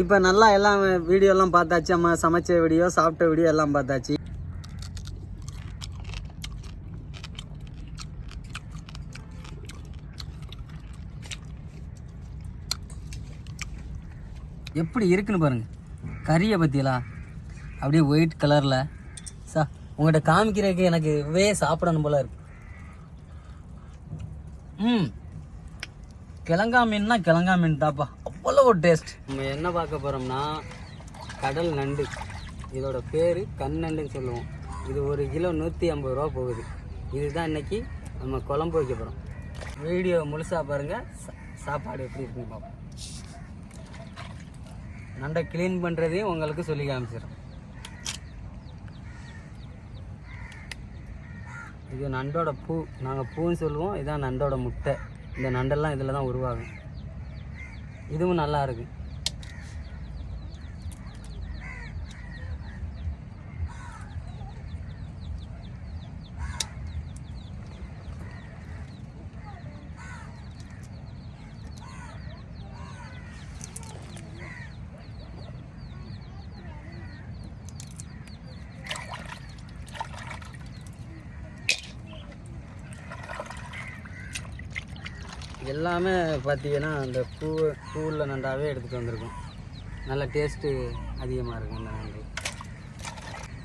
இப்போ நல்லா எல்லாம் வீடியோலாம் பார்த்தாச்சு. நம்ம சமைச்ச வீடியோ, சாப்பிட்ட வீடியோ எல்லாம் பார்த்தாச்சு. எப்படி இருக்குன்னு பாருங்கள். கறியை பற்றியலாம் அப்படியே ஒயிட் கலரில் உங்கள்கிட்ட காமிக்கிறதுக்கு எனக்கு சாப்பிடணும் போல இருக்கு. கிழங்கா மீன்னா கிழங்கா மீன் தாப்பா, அவ்வளோ ஒரு டேஸ்ட். நம்ம என்ன பார்க்க போகிறோம்னா கடல் நண்டு. இதோட பேர் கண்ணண்டுன்னு சொல்லுவோம். இது 1 கிலோ 150 ரூபா போகுது. இதுதான் இன்றைக்கி நம்ம குழம்பு வைக்க போகிறோம். வீடியோ முழுசாக பாருங்கள், சாப்பாடு எப்படி இருக்குன்னு பார்ப்போம். நண்டை க்ளீன் பண்ணுறதையும் உங்களுக்கு சொல்லி காமிச்சிடும். இது நண்டோட பூ, நாங்கள் பூன்னு சொல்லுவோம். இதுதான் நண்டோட முட்டை. இந்த நண்டெல்லாம் இதில் தான் உருவாகும். இதுவும் நல்லா இருக்கு. எல்லாமே பார்த்தீங்கன்னா அந்த பூவில் நண்டாவே எடுத்துகிட்டு வந்திருக்கோம். நல்ல டேஸ்ட்டு அதிகமாக இருக்கும் இந்த நண்டு.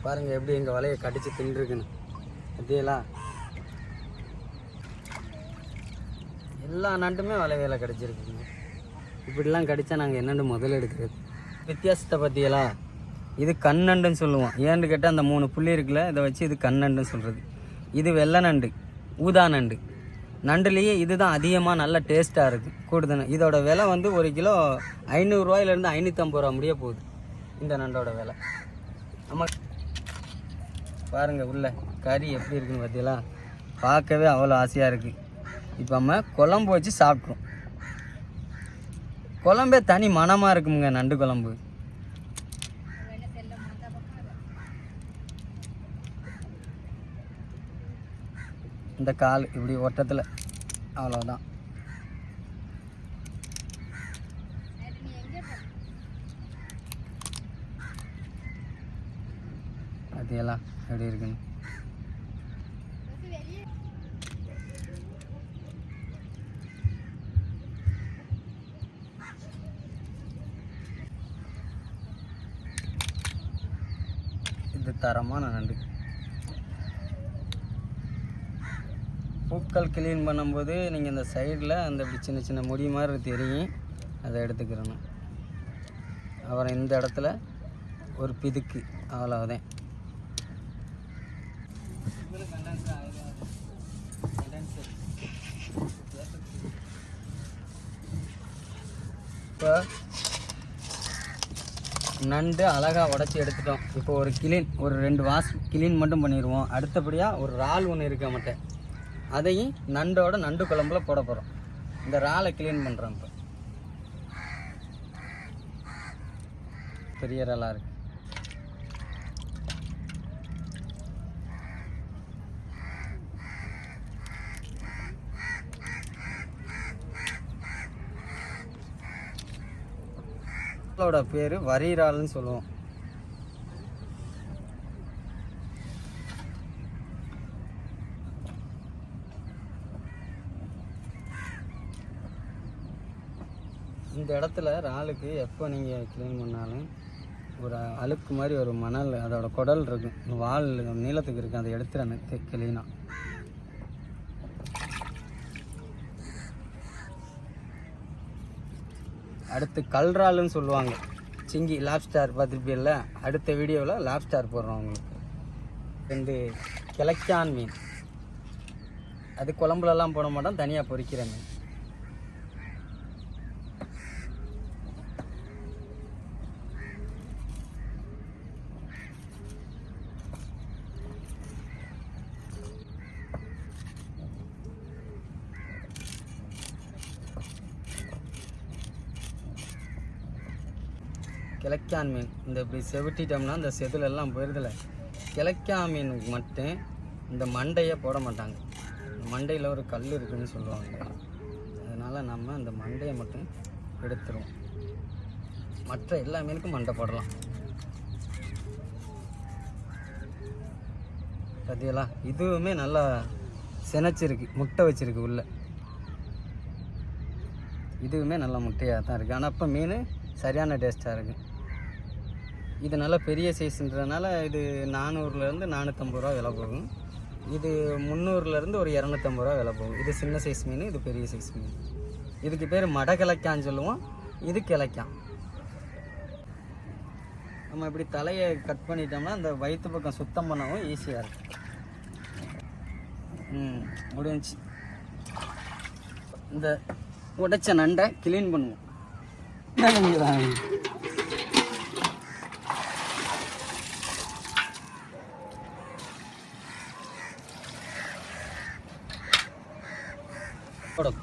பாருங்கள் எப்படி எங்கள் வலையை கடிச்சு தின்றுருக்குன்னு. பார்த்தீங்களா? எல்லா நண்டுமே வலைவேலை கடிச்சிருக்குங்க. இப்படிலாம் கடித்தா நாங்கள் என்னென்னு முதல்ல எடுக்கிறது. வித்தியாசத்தை பார்த்தீங்களா? இது கண்ணண்டுன்னு சொல்லுவோம். ஏன்னு கேட்டால் அந்த 3 புள்ளி இருக்குல்ல, இதை வச்சு இது கண்ணண்டுன்னு சொல்கிறது. இது வெள்ளை நண்டு, ஊதா நண்டு. நண்டுலேயே இதுதான் அதிகமாக நல்ல டேஸ்ட்டாக இருக்குது. கூடுதல் இதோட விலை வந்து 1 கிலோ 500 ரூபாயிலேருந்து 550 ரூபா முடிய போகுது இந்த நண்டோட விலை. நம்ம பாருங்கள் உள்ள கறி எப்படி இருக்குன்னு பார்த்தீங்களா? பார்க்கவே அவ்வளோ ஆசையாக இருக்குது. இப்போ நம்ம குழம்பு வச்சு சாப்பிட்றோம். குழம்பே தனி மனமாக இருக்குங்க நண்டு குழம்பு. இந்த கால் இப்படி ஒட்டத்தில் அவ்வளோதான். அதெல்லாம் எப்படி இருக்குன்னு இது தரமான நண்டு. பூக்கள் க்ளீன் பண்ணும்போது நீங்கள் இந்த சைடில் அந்த இப்படி சின்ன சின்ன முடி மாதிரி தெரியும், அதை எடுத்துக்கிறணும். அப்புறம் இந்த இடத்துல ஒரு பிதுக்கு, அவ்வளோதான். இப்போ நண்டு அழகாக உடச்சி எடுத்துட்டோம். இப்போ ஒரு 2 வாஷ் க்ளீன் மட்டும் பண்ணிடுவோம். அடுத்தபடியாக ஒரு இறால் ஒன்று இருக்க மாட்டேன், அதையும் நண்டோட நண்டு குழம்புல போட போகிறோம். இந்த இறாலை க்ளீன் பண்ணுறோம். இப்போ பெரிய இறாலாக இருக்கு. இதோட பேர் வரி இறால்னு சொல்லுவோம். இந்த இடத்துல இறாலுக்கு எப்போ நீங்கள் க்ளீன் பண்ணாலும் ஒரு அழுக்கு மாதிரி ஒரு மணல், அதோட குடல் இருக்கும், வால் நீளத்துக்கு இருக்குது, அதை எடுத்துறேன் க்ளீனாக. அடுத்து கல்றாலுன்னு சொல்லுவாங்க. சிங்கி லாப்ஸ்டார் பார்த்துருப்பீல்ல, அடுத்த வீடியோவில் லாப்ஸ்டார் போடுறோம் உங்களுக்கு. 2 கிழக்கான் மீன், அது குழம்புலலாம் போட மாட்டோம், தனியாக பொரிக்கிற மீன். கிழக்கான் மீன் இந்த இப்படி செவிட்டிட்டோம்னா இந்த செதிலெல்லாம் போயிருதில்ல. கிழக்கான் மீனுக்கு மட்டும் இந்த மண்டையை போட மாட்டாங்க. மண்டையில் ஒரு கல் இருக்குதுன்னு சொல்லுவாங்க. அதனால் நம்ம அந்த மண்டையை மட்டும் எடுத்துருவோம். மற்ற எல்லா மீனுக்கும் மண்டை போடலாம். பார்த்தீங்களா, இதுவுமே நல்லா செனைச்சிருக்கு, முட்டை வச்சுருக்கு உள்ள. இதுவுமே நல்லா முட்டையாக தான் இருக்குது. ஆனால் இப்போ மீன் சரியான டேஸ்ட்டாக இருக்குது. இது நல்லா பெரிய சைஸுன்றதுனால இது 400லேருந்து 450 ரூபா விலை போகும். இது 300லேருந்து ஒரு 250 ரூபா விலை போகும். இது சின்ன சைஸ் மீன், இது பெரிய சைஸ் மீன். இதுக்கு பேர் மடை கிழக்கான்னு சொல்லுவோம், இது கிழக்கான். நம்ம இப்படி தலையை கட் பண்ணிட்டோம்னா அந்த வயிற்று பக்கம் சுத்தம் பண்ணவும் ஈஸியாக இருக்கும். முடிஞ்சு இந்த உடைச்ச நண்டை கிளீன் பண்ணுவோம்.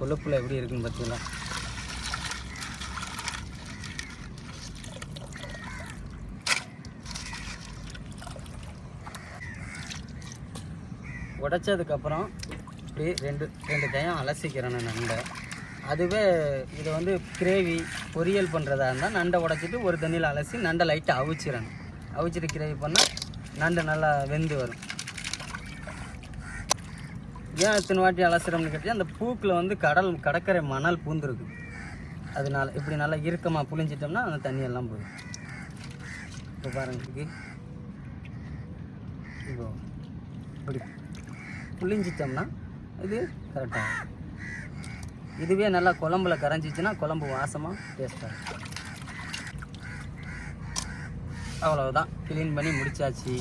கொழுப்புல எப்படி இருக்குன்னு பார்த்தீங்களா? உடைச்சதுக்கப்புறம் இப்படி ரெண்டு டைம் அலசிக்கிறேன் நண்டை. அதுவே இதை வந்து கிரேவி பொரியல் பண்ணுறதா இருந்தால் நண்டை உடைச்சிட்டு ஒரு தண்ணியில் அலசி நண்டை லைட்டாக அவிச்சிடணும். அவிச்சிட்டு கிரேவி பண்ணால் நண்டு நல்லா வெந்து வரும். ஏன் இத்தனை வாட்டி அலசுறோம்னு கேட்டால் அந்த பூக்கில் வந்து கடற்கரை மணல் பூந்துருக்கு. அதனால இப்படி நல்லா இறுக்கமாக புளிஞ்சிட்டோம்னா அந்த தண்ணியெல்லாம் போயிடும். இப்போ பாருங்க, இப்போ இப்படி புளிஞ்சிட்டோம்னா இது கரெக்டாக. இதுவே நல்லா குழம்புல கரைஞ்சிச்சுன்னா குழம்பு வாசமாக டேஸ்ட்டாக. அவ்வளவுதான், க்ளீன் பண்ணி முடிச்சாச்சு.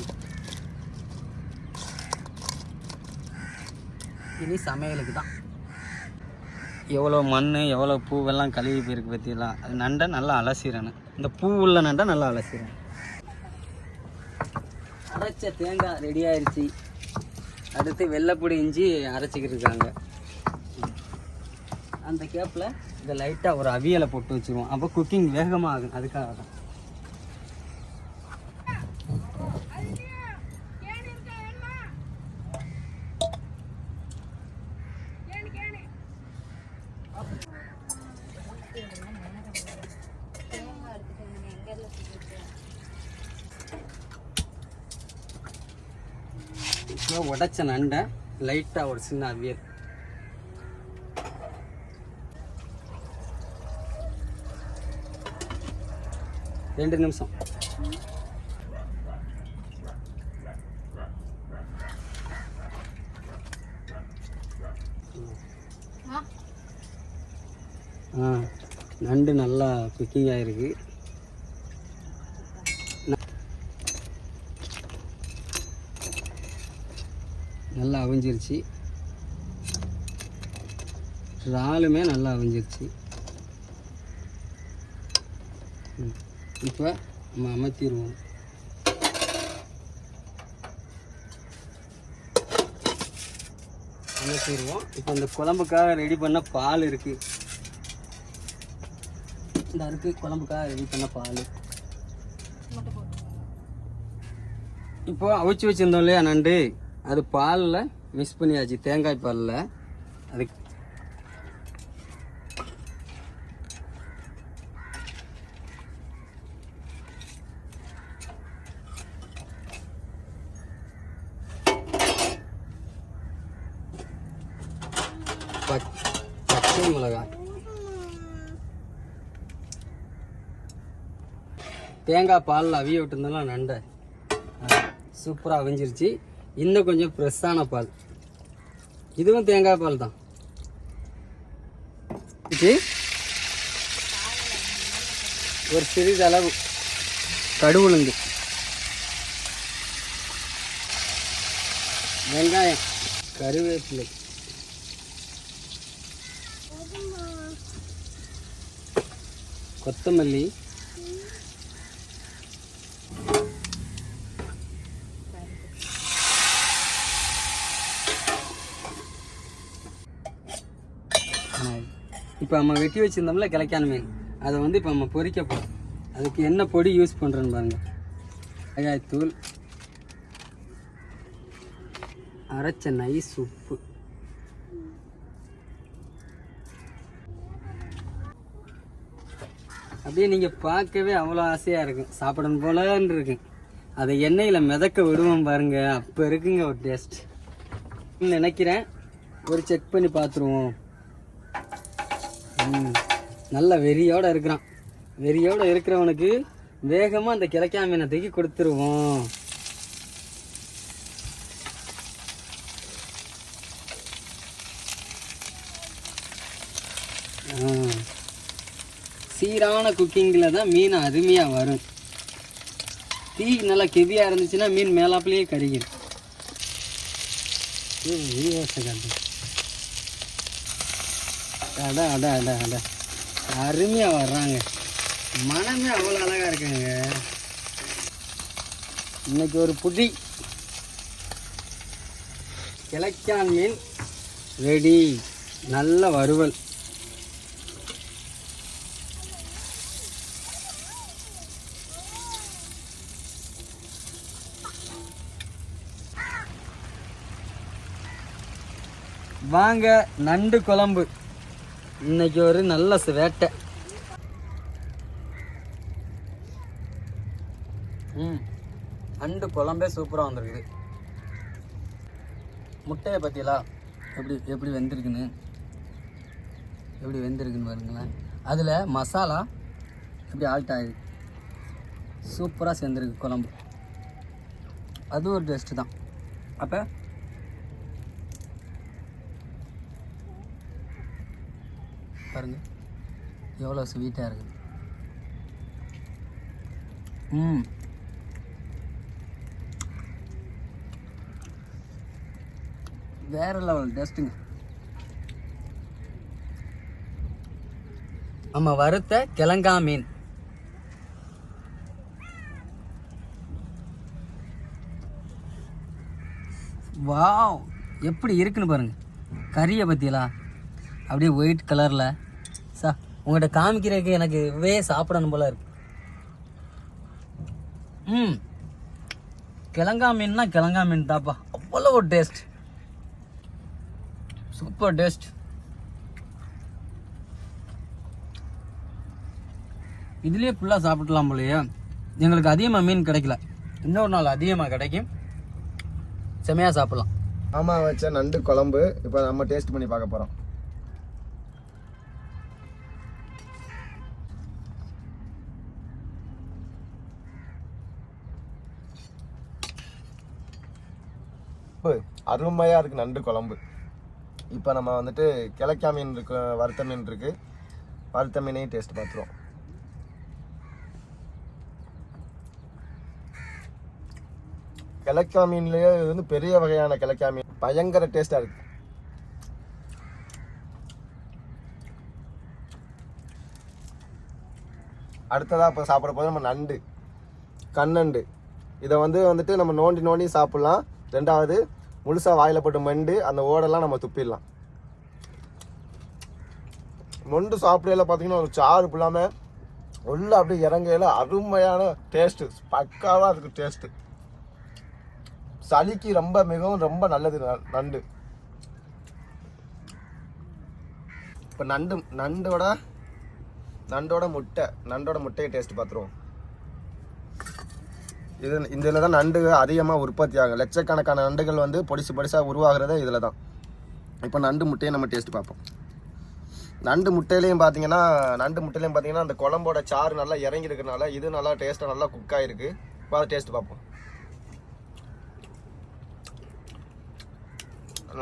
இனி சமையலுக்கு தான். எவ்வளோ மண் எவ்வளோ பூவெல்லாம் கழுவி போயிருக்கு பற்றியெல்லாம். அது நண்டை நல்லா அலசிடணும். இந்த பூ உள்ள நண்டை நல்லா அலசிடணும். அரைச்ச தேங்காய் ரெடி ஆயிடுச்சு. அடுத்து வெள்ளைப்பொடி இஞ்சி அரைச்சிக்கிட்டு இருக்காங்க. அந்த கேப்பில் இதை லைட்டாக ஒரு அவியலை போட்டு வச்சுருவோம். அப்போ குக்கிங் வேகமாக ஆகும். அதுக்காக தான். இப்போ உடைச்ச நண்டை லைட்டாக ஒரு சின்ன அவியல். ரெண்டு நிமிஷம். நண்டு நல்லா குக்கிங் ஆகிருக்கு. நல்லா அவிஞ்சிருச்சு. இறாலுமே நல்லா அவிஞ்சிருச்சு. இப்போ நம்ம அமர்த்திடுவோம். இப்போ இந்த குழம்புக்காக ரெடி பண்ண பால் இருக்குது. இந்த இருக்குது குழம்புக்காக ரெடி பண்ண பால். இப்போ அவிச்சு வச்சுருந்தோம் இல்லையா நண்டு, அது பாலில் மிக்ஸ் பண்ணியாச்சு. தேங்காய் பாலில் அதுக்கு பச்சை மிளகாய், தேங்காய் பாலில் அவிய விட்டுருந்தோம்னா நண்டை சூப்பராக அவிஞ்சிருச்சு. இன்னும் கொஞ்சம் ஃப்ரெஷ்ஷான பால். இதுவும் தேங்காய் பால் தான். இது ஒரு சிறிதளவு கடுவுளுந்து, வெங்காயம், கருவேப்பிலை, கொத்தமல்லி, இப்போ நம்ம வெட்டி வச்சுருந்தோம்ல கிழக்கான மீன், அதை வந்து இப்போ நம்ம பொரிக்க போகிறோம். அதுக்கு என்ன பொடி யூஸ் பண்ணுறோன்னு பாருங்கள். மிளகாய்த்தூள், அரைச்ச நைஸ் உப்பு, அப்படியே நீங்கள் பார்க்கவே அவ்வளோ ஆசையாக இருக்கும், சாப்பிடணும் போலன்னு இருக்கும். அதை எண்ணெயில் மிதக்க விடுவோம் பாருங்க, அப்போ இருக்குங்க ஒரு டேஸ்ட் நினைக்கிறேன். ஒரு செக் பண்ணி பார்த்துருவோம். நல்ல வெறியோடு இருக்கிறான். வெறியோடு இருக்கிறவனுக்கு வேகமாக அந்த கிழக்கா மீனை தூக்கி கொடுத்துருவோம். சீரான குக்கிங்கில் தான் மீன் அருமையாக வரும். தீ நல்லா கெவியாக இருந்துச்சுன்னா மீன் மேலாப்பிலேயே கருகிடும். அட அட அட அட அருமையாக வர்றாங்க. மனமே அவ்வளோ அழகாக இருக்குங்க. இன்னைக்கு ஒரு புடி கிழக்கான் மீன் ரெடி. நல்ல வறுவல். வாங்க, நண்டு குழம்பு. இன்னைக்கு ஒரு நல்ல வேட்டை. நண்டு குழம்பே சூப்பராக வந்திருக்குது. முட்டையை பற்றியலா எப்படி எப்படி வெந்திருக்குன்னு பாருங்களேன். அதில் மசாலா இப்படி ஆல்ட் ஆகுது, சூப்பராக சேர்ந்துருக்கு குழம்பு. அது ஒரு டேஸ்ட்டு தான். அப்போ பாருங்க எவ்வளோ ஸ்வீட்டாக இருக்குது. வேற லெவல் டேஸ்ட்டுங்க. நம்ம வறுத்த கிழங்கா மீன். வாவ், எப்படி இருக்குன்னு பாருங்க. கறியை பற்றியலா அப்படியே ஒயிட் கலரில். உங்கள்கிட்ட காமிக்கிறதுக்கு எனக்கு சாப்பிடணும் போல இருக்கு. கிழங்கா மீன்னா கிழங்கா மீன் தாப்பா, அவ்வளோ ஒரு டேஸ்ட், சூப்பர் டேஸ்ட். இதுலேயே ஃபுல்லாக சாப்பிடலாம் போலையே. எங்களுக்கு அதிகமாக மீன் கிடைக்கல, இன்னொரு நாள் அதிகமாக கிடைக்கும், செமையாக சாப்பிட்லாம். ஆமா வச்ச நண்டு குழம்பு இப்போ நம்ம டேஸ்ட் பண்ணி பார்க்க போகிறோம். அருமையாக இருக்குது நண்டு குழம்பு. இப்போ நம்ம வந்துட்டு கிழக்கா மீன் இருக்கு, வறுத்த மீன் இருக்குது. வறுத்த மீனையும் டேஸ்ட் பார்த்துருவோம். கிழக்கா மீன்லேயே வந்து பெரிய வகையான கிழக்கா மீன், பயங்கர டேஸ்ட்டாக இருக்குது. அடுத்ததாக இப்போ சாப்பிட போது நம்ம நண்டு, கண்ணண்டு. இதை வந்துட்டு நம்ம நோண்டி சாப்பிட்லாம். ரெண்டாவது முழுசாக வாயில் போட்டு மெண்டு அந்த ஓடெல்லாம் நம்ம துப்பிடலாம். நொண்டு சாப்பிடையில பார்த்தீங்கன்னா ஒரு சாறு இல்லாமல் உள்ள அப்படியே இறங்கையில் அருமையான டேஸ்ட்டு, பக்காவாக இருக்குது டேஸ்ட்டு. சளிக்கு மிகவும் ரொம்ப நல்லது நண்டு. இப்போ நண்டோட முட்டையை டேஸ்ட் பார்த்துருவோம். இதில் தான் நண்டு அதிகமாக உற்பத்தி ஆகும். லட்சக்கணக்கான நண்டுகள் பொடிசாக உருவாகிறதே இதில் தான். இப்போ நண்டு முட்டையை நம்ம டேஸ்ட் பார்ப்போம். நண்டு முட்டையிலையும் பார்த்தீங்கன்னா அந்த குழம்போட சாறு நல்லா இறங்கி இருக்கிறனால இது நல்லா டேஸ்ட்டாக நல்லா குக் ஆகிருக்கு. இப்போ அதை டேஸ்ட் பார்ப்போம்.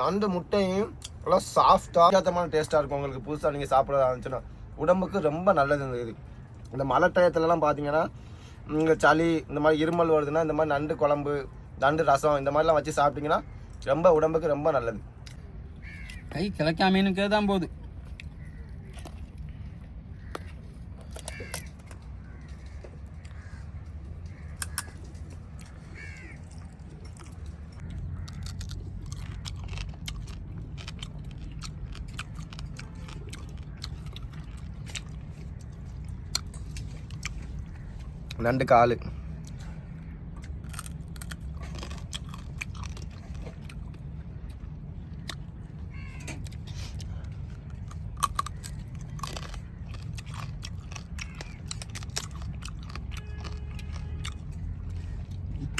நண்டு முட்டையும் நல்லா சாஃப்டாக டேஸ்ட்டாக இருக்கும். உங்களுக்கு புதுசாக நீங்கள் சாப்பிட ஆரம்பிச்சுன்னா உடம்புக்கு ரொம்ப நல்லது. இது இந்த மழை டயத்துலலாம் பார்த்தீங்கன்னா இங்கே சளி இந்த மாதிரி இருமல் வருதுன்னா இந்த மாதிரி நண்டு குழம்பு, நண்டு ரசம் இந்த மாதிரிலாம் வச்சு சாப்பிட்டீங்கன்னா ரொம்ப உடம்புக்கு ரொம்ப நல்லது. கை கிழக்கா மீனுக்கு தான் போகுது. நண்டு காலு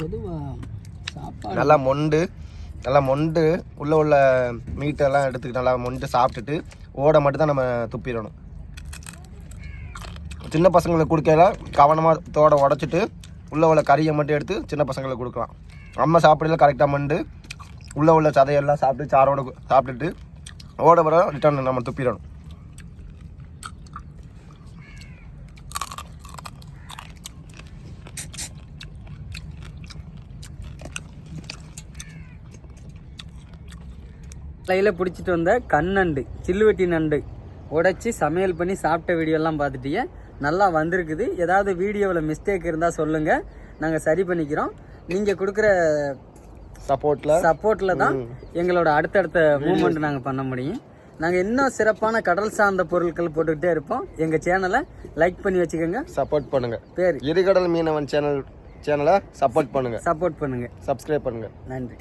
பொதுவாக சாப்பாடு நல்லா மொண்டு உள்ள மீட்டெல்லாம் எடுத்துக்கிட்டு நல்லா மொண்டு சாப்பிட்டுட்டு ஓடை மட்டும் தான் நம்ம துப்பிடணும். சின்ன பசங்களுக்கு கொடுக்கல கவனமாக தோடை உடச்சிட்டு உள்ள கறியை மட்டும் எடுத்து சின்ன பசங்களுக்கு கொடுக்கலாம். நம்ம சாப்பிடல கரெக்டாக மண்டு உள்ள சதையெல்லாம் சாப்பிட்டு சாரோட சாப்பிட்டுட்டு ஓட வர ரிட்டர்ன் நம்ம துப்பிடணும். கையில் பிடிச்சிட்டு வந்த கண்ணண்டு சில்லுவெட்டி நண்டு உடைச்சி சமையல் பண்ணி சாப்பிட்ட வீடியோலாம் பார்த்துட்டீங்க. நல்லா வந்திருக்குது. ஏதாவது வீடியோவில் மிஸ்டேக் இருந்தால் சொல்லுங்கள், நாங்கள் சரி பண்ணிக்கிறோம். நீங்கள் கொடுக்குற சப்போர்ட்டில் தான் எங்களோட அடுத்தடுத்த மூமெண்ட் நாங்கள் பண்ண முடியும். நாங்கள் இன்னும் சிறப்பான கடல் சார்ந்த பொருட்கள் போட்டுக்கிட்டே இருப்போம். எங்கள் சேனலை லைக் பண்ணி வச்சுக்கோங்க, சப்போர்ட் பண்ணுங்கள். பேர் இருகடல் மீனவன் சேனலை சப்போர்ட் பண்ணுங்கள், சப்ஸ்கிரைப் பண்ணுங்கள். நன்றி.